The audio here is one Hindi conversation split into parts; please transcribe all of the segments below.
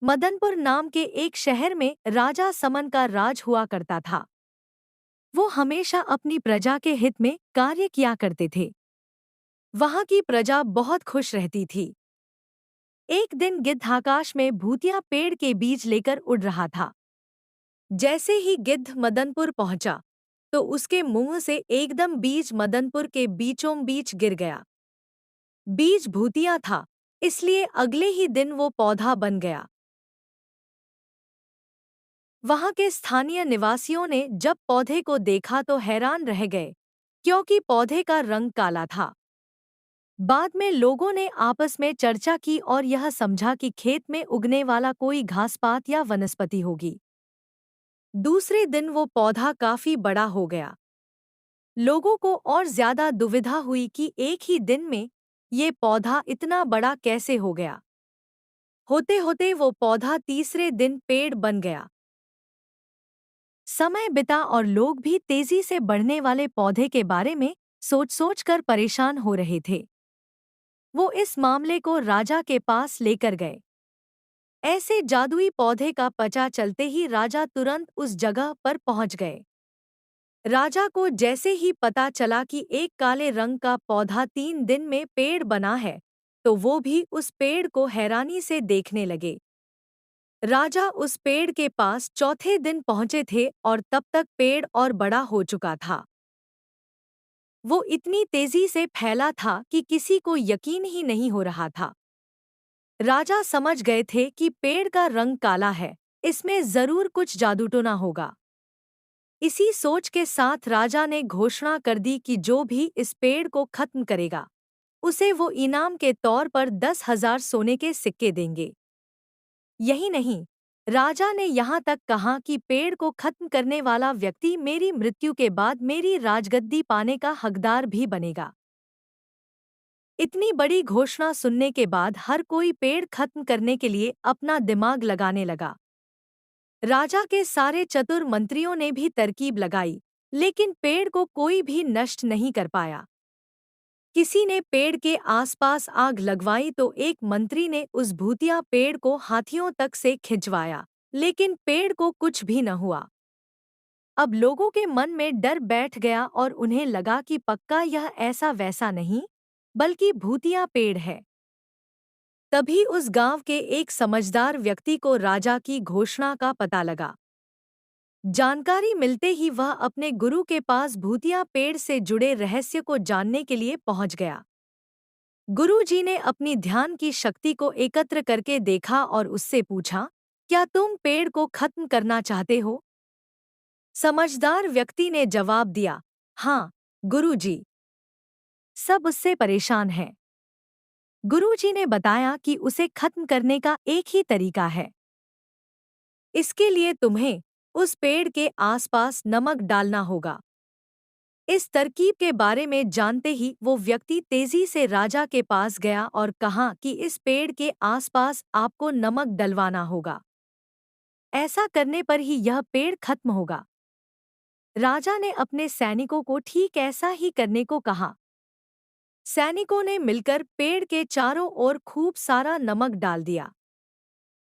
मदनपुर नाम के एक शहर में राजा समन का राज हुआ करता था। वो हमेशा अपनी प्रजा के हित में कार्य किया करते थे। वहां की प्रजा बहुत खुश रहती थी। एक दिन गिद्ध आकाश में भूतिया पेड़ के बीज लेकर उड़ रहा था। जैसे ही गिद्ध मदनपुर पहुंचा तो उसके मुंह से एकदम बीज मदनपुर के बीचों बीच गिर गया। बीज भूतिया था, इसलिए अगले ही दिन वो पौधा बन गया। वहां के स्थानीय निवासियों ने जब पौधे को देखा तो हैरान रह गए, क्योंकि पौधे का रंग काला था। बाद में लोगों ने आपस में चर्चा की और यह समझा कि खेत में उगने वाला कोई घासपात या वनस्पति होगी। दूसरे दिन वो पौधा काफी बड़ा हो गया। लोगों को और ज्यादा दुविधा हुई कि एक ही दिन में ये पौधा इतना बड़ा कैसे हो गया। होते होते वो पौधा तीसरे दिन पेड़ बन गया। समय बिता और लोग भी तेजी से बढ़ने वाले पौधे के बारे में सोच कर परेशान हो रहे थे। वो इस मामले को राजा के पास लेकर गए। ऐसे जादुई पौधे का पता चलते ही राजा तुरंत उस जगह पर पहुंच गए। राजा को जैसे ही पता चला कि एक काले रंग का पौधा 3 दिन में पेड़ बना है, तो वो भी उस पेड़ को हैरानी से देखने लगे। राजा उस पेड़ के पास चौथे दिन पहुंचे थे और तब तक पेड़ और बड़ा हो चुका था। वो इतनी तेजी से फैला था कि किसी को यकीन ही नहीं हो रहा था। राजा समझ गए थे कि पेड़ का रंग काला है, इसमें जरूर कुछ जादूटोना होगा। इसी सोच के साथ राजा ने घोषणा कर दी कि जो भी इस पेड़ को खत्म करेगा, उसे वो इनाम के तौर पर 10,000 सोने के सिक्के देंगे। यही नहीं, राजा ने यहाँ तक कहा कि पेड़ को खत्म करने वाला व्यक्ति मेरी मृत्यु के बाद मेरी राजगद्दी पाने का हकदार भी बनेगा। इतनी बड़ी घोषणा सुनने के बाद हर कोई पेड़ खत्म करने के लिए अपना दिमाग लगाने लगा। राजा के सारे चतुर मंत्रियों ने भी तरकीब लगाई, लेकिन पेड़ को कोई भी नष्ट नहीं कर पाया। किसी ने पेड़ के आसपास आग लगवाई तो एक मंत्री ने उस भूतिया पेड़ को हाथियों तक से खिंचवाया, लेकिन पेड़ को कुछ भी न हुआ। अब लोगों के मन में डर बैठ गया और उन्हें लगा कि पक्का यह ऐसा वैसा नहीं, बल्कि भूतिया पेड़ है। तभी उस गांव के एक समझदार व्यक्ति को राजा की घोषणा का पता लगा। जानकारी मिलते ही वह अपने गुरु के पास भूतिया पेड़ से जुड़े रहस्य को जानने के लिए पहुंच गया। गुरुजी ने अपनी ध्यान की शक्ति को एकत्र करके देखा और उससे पूछा, क्या तुम पेड़ को खत्म करना चाहते हो? समझदार व्यक्ति ने जवाब दिया, हाँ गुरुजी। सब उससे परेशान हैं। गुरुजी ने बताया कि उसे खत्म करने का एक ही तरीका है। इसके लिए तुम्हें उस पेड़ के आसपास नमक डालना होगा। इस तरकीब के बारे में जानते ही वो व्यक्ति तेजी से राजा के पास गया और कहा कि इस पेड़ के आसपास आपको नमक डलवाना होगा। ऐसा करने पर ही यह पेड़ खत्म होगा। राजा ने अपने सैनिकों को ठीक ऐसा ही करने को कहा। सैनिकों ने मिलकर पेड़ के चारों ओर खूब सारा नमक डाल दिया।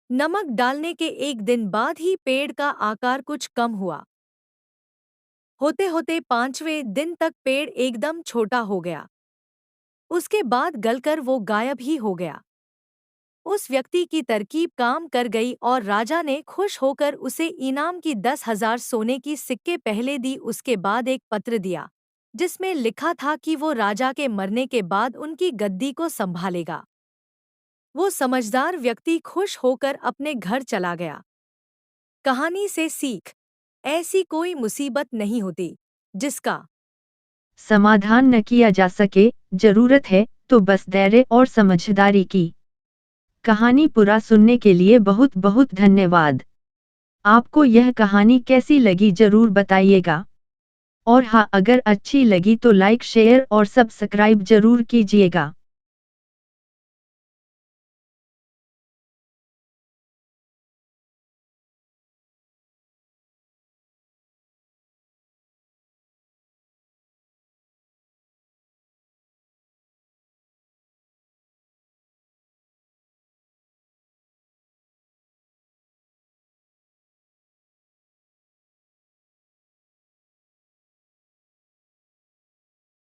नमक डालने के एक दिन बाद ही पेड़ का आकार कुछ कम हुआ। होते होते 5वें दिन तक पेड़ एकदम छोटा हो गया। उसके बाद गलकर वो गायब ही हो गया। उस व्यक्ति की तरकीब काम कर गई और राजा ने खुश होकर उसे इनाम की 10,000 सोने की सिक्के पहले दी। उसके बाद एक पत्र दिया जिसमें लिखा था कि वो राजा के मरने के बाद उनकी गद्दी को संभालेगा। वो समझदार व्यक्ति खुश होकर अपने घर चला गया। कहानी से सीख, ऐसी कोई मुसीबत नहीं होती जिसका समाधान न किया जा सके, जरूरत है तो बस धैर्य और समझदारी की। कहानी पूरा सुनने के लिए बहुत बहुत धन्यवाद। आपको यह कहानी कैसी लगी जरूर बताइएगा। और हाँ, अगर अच्छी लगी तो लाइक शेयर और सब्सक्राइब जरूर कीजिएगा।